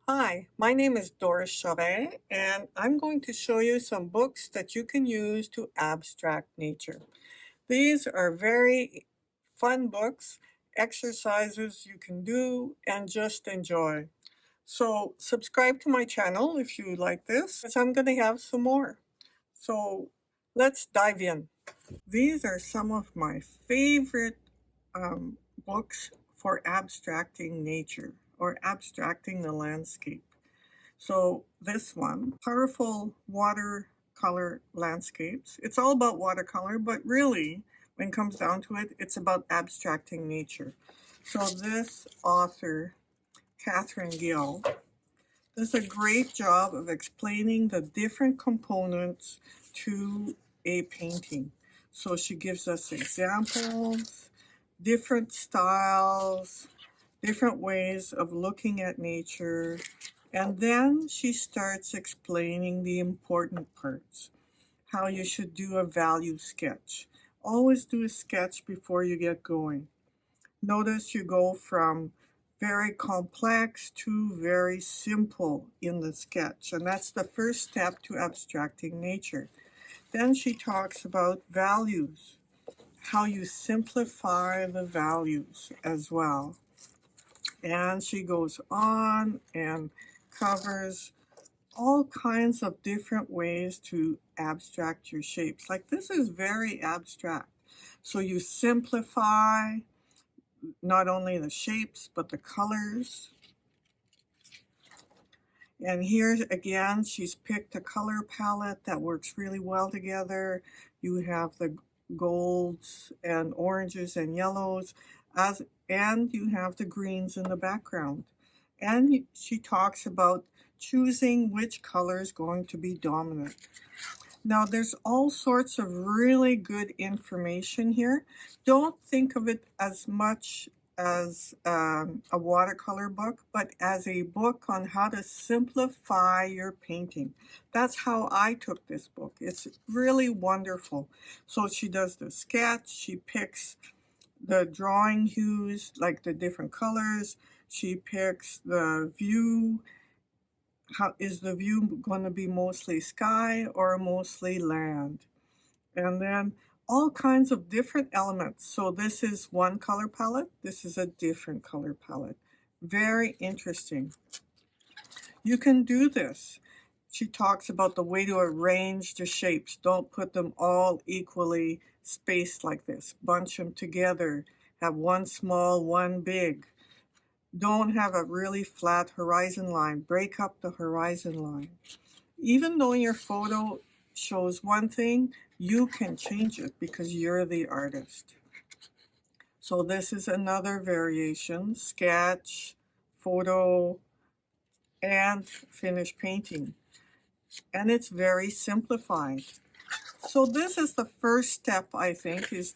Hi, my name is Doris Charest, and I'm going to show you some books that you can use to abstract nature. These are very fun books, exercises you can do, and just enjoy. So subscribe to my channel if you like this, because I'm going to have some more. So let's dive in. These are some of my favorite books for abstracting nature or abstracting the landscape. So this one, Powerful Watercolor Landscapes. It's all about watercolor, but really, when it comes down to it, it's about abstracting nature. So this author, Catherine Gill, does a great job of explaining the different components to a painting. So she gives us examples, different styles, different ways of looking at nature, and then she starts explaining the important parts, how you should do a value sketch. Always do a sketch before you get going. Notice you go from very complex to very simple in the sketch, and that's the first step to abstracting nature. Then she talks about values, how you simplify the values as well. And she goes on and covers all kinds of different ways to abstract your shapes. Like this is very abstract. So you simplify not only the shapes, but the colors. And here again, she's picked a color palette that works really well together. You have the golds and oranges and yellows, and you have the greens in the background. And she talks about choosing which color is going to be dominant. Now, there's all sorts of really good information here. Don't think of it as much as a watercolor book, but as a book on how to simplify your painting. That's how I took this book. It's really wonderful. So she does the sketch, she picks the drawing hues, like the different colors, she picks the view. How is the view going to be mostly sky or mostly land? And then all kinds of different elements. So this is one color palette. This is a different color palette. Very interesting. You can do this. She talks about the way to arrange the shapes. Don't put them all equally spaced like this. Bunch them together. Have one small, one big. Don't have a really flat horizon line. Break up the horizon line. Even though your photo shows one thing, you can change it because you're the artist. So this is another variation, sketch, photo, and finish painting. And it's very simplified. So this is the first step, I think, is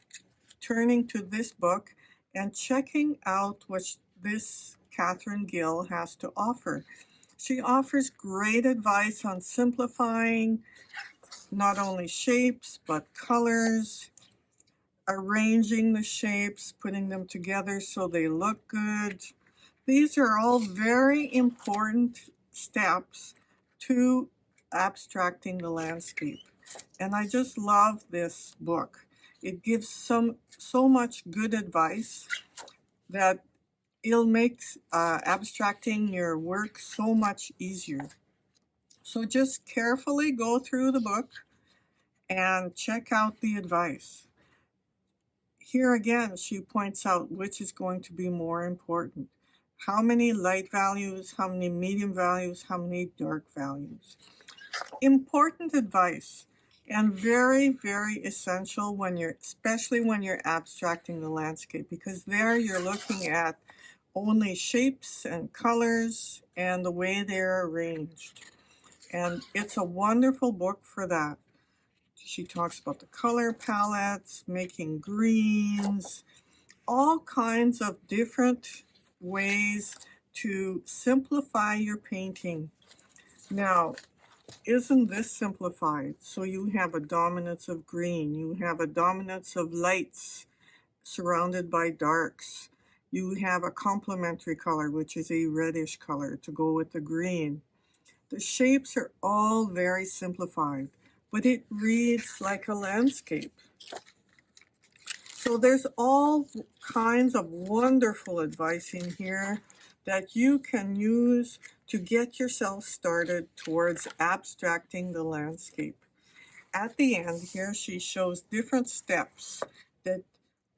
turning to this book and checking out what this Catherine Gill has to offer. She offers great advice on simplifying not only shapes, but colors, arranging the shapes, putting them together so they look good. These are all very important steps to abstracting the landscape. And I just love this book. It gives so much good advice that it'll make abstracting your work so much easier. So just carefully go through the book and check out the advice. Here again, she points out which is going to be more important. How many light values, how many medium values, how many dark values. Important advice, and very, very essential when especially when you're abstracting the landscape, because there you're looking at only shapes and colors and the way they're arranged. And it's a wonderful book for that. She talks about the color palettes, making greens, all kinds of different ways to simplify your painting. Now, isn't this simplified? So you have a dominance of green, you have a dominance of lights surrounded by darks, You have a complementary color, which is a reddish color to go with the green. The shapes are all very simplified, but it reads like a landscape. So there's all kinds of wonderful advice in here that you can use to get yourself started towards abstracting the landscape. At the end here, she shows different steps that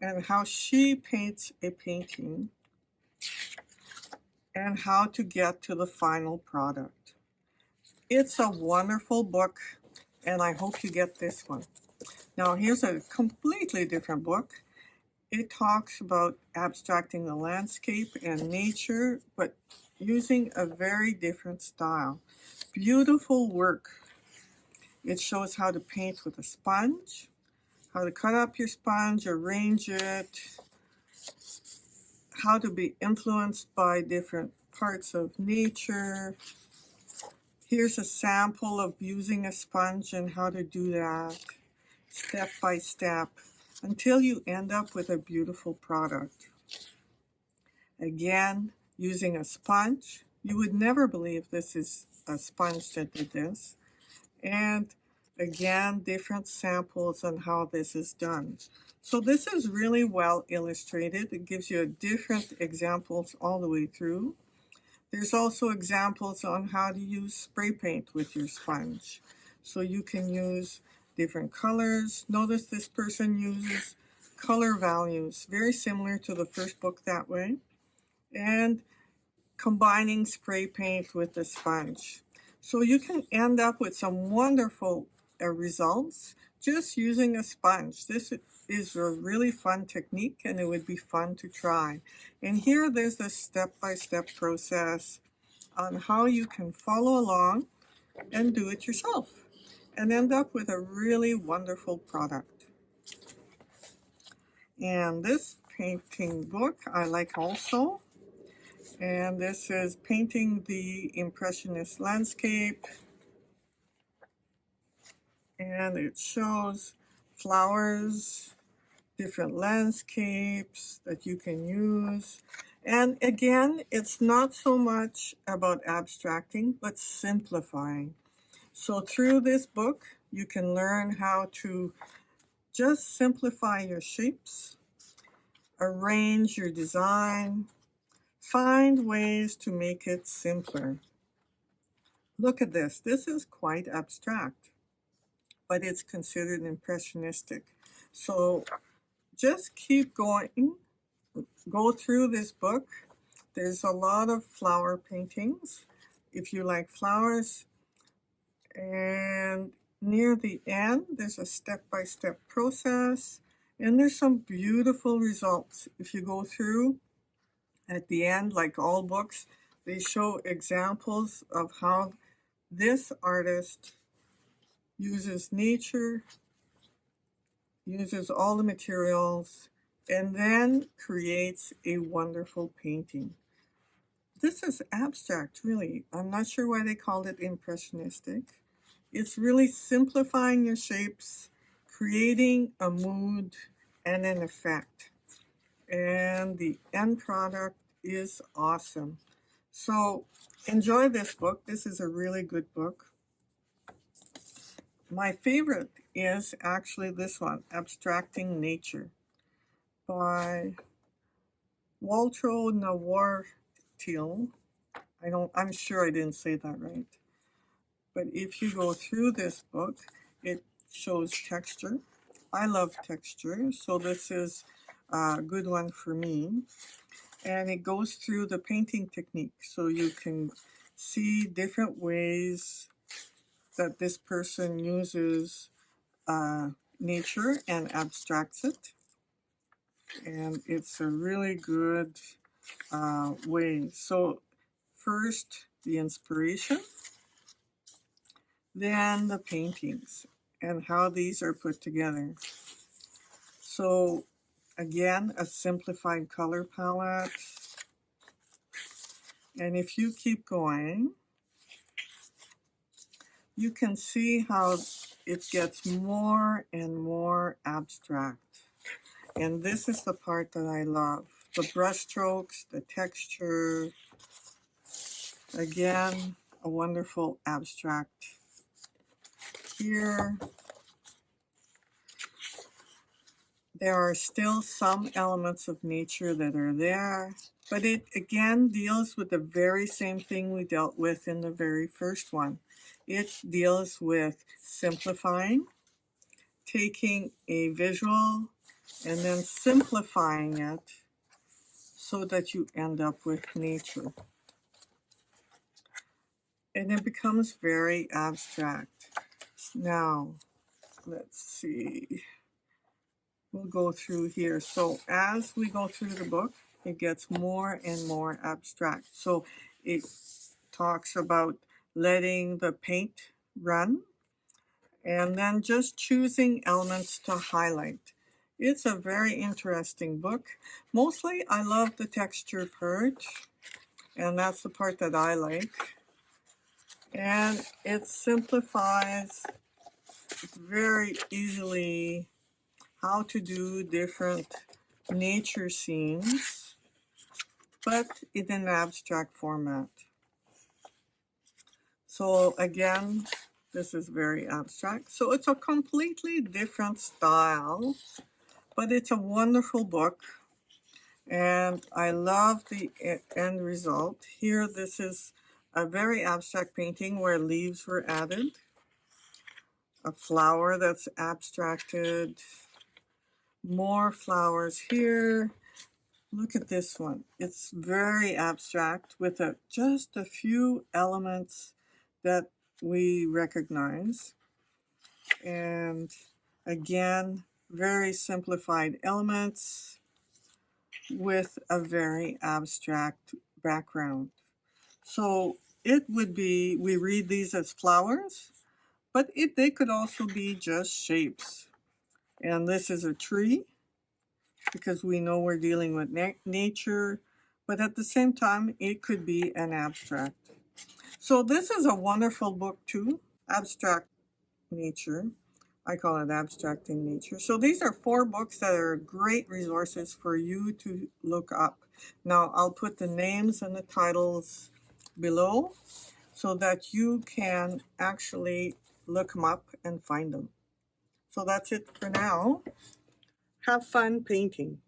and how she paints a painting and how to get to the final product. It's a wonderful book, and I hope you get this one. Now here's a completely different book. It talks about abstracting the landscape and nature, but using a very different style. Beautiful work. It shows how to paint with a sponge, how to cut up your sponge, arrange it, how to be influenced by different parts of nature. Here's a sample of using a sponge and how to do that, step by step, until you end up with a beautiful product. Again, using a sponge. You would never believe this is a sponge that did this. And again, different samples on how this is done. So this is really well illustrated. It gives you different examples all the way through. There's also examples on how to use spray paint with your sponge. So you can use different colors. Notice this person uses color values, very similar to the first book that way. And combining spray paint with the sponge. So you can end up with some wonderful results just using a sponge. This is a really fun technique, and it would be fun to try. And here there's a step-by-step process on how you can follow along and do it yourself and end up with a really wonderful product. And this painting book I like also. And this is Painting the Impressionist Landscape. And it shows flowers, different landscapes that you can use. And again, it's not so much about abstracting, but simplifying. So through this book, you can learn how to just simplify your shapes, arrange your design, find ways to make it simpler. Look at this. This is quite abstract, but it's considered impressionistic. So just keep going. Go through this book. There's a lot of flower paintings, if you like flowers. And near the end, there's a step-by-step process. And there's some beautiful results. If you go through, at the end, like all books, they show examples of how this artist uses nature, uses all the materials, and then creates a wonderful painting. This is abstract, really. I'm not sure why they called it impressionistic. It's really simplifying your shapes, creating a mood and an effect. And the end product is awesome. So enjoy this book. This is a really good book. My favorite is actually this one, Abstracting Nature, by Walter Nawartil. I'm sure I didn't say that right. But if you go through this book, it shows texture. I love texture, so this is a good one for me. And it goes through the painting technique, so you can see different ways that this person uses nature and abstracts it. And it's a really good way. So first, the inspiration, then the paintings and how these are put together. So again, a simplified color palette. And if you keep going, you can see how it gets more and more abstract. And this is the part that I love. the brush strokes, the texture. Again, a wonderful abstract here. There are still some elements of nature that are there, but it again deals with the very same thing we dealt with in the very first one. It deals with simplifying, taking a visual and then simplifying it so that you end up with nature. And it becomes very abstract. Now, let's see. We'll go through here. So as we go through the book, it gets more and more abstract. So it talks about letting the paint run and then just choosing elements to highlight. It's a very interesting book. Mostly I love the texture part, and that's the part that I like. And it simplifies very easily how to do different nature scenes, but in an abstract format. So again, this is very abstract. So it's a completely different style, but it's a wonderful book. And I love the end result. Here, this is a very abstract painting where leaves were added, a flower that's abstracted, more flowers here. Look at this one. It's very abstract with just a few elements that we recognize. And again, very simplified elements with a very abstract background. So it would be, we read these as flowers, but they could also be just shapes. And this is a tree, because we know we're dealing with nature, but at the same time, it could be an abstract. So this is a wonderful book too, Abstract Nature. I call it Abstracting Nature. So these are 4 books that are great resources for you to look up. Now I'll put the names and the titles below so that you can actually look them up and find them. So that's it for now. Have fun painting.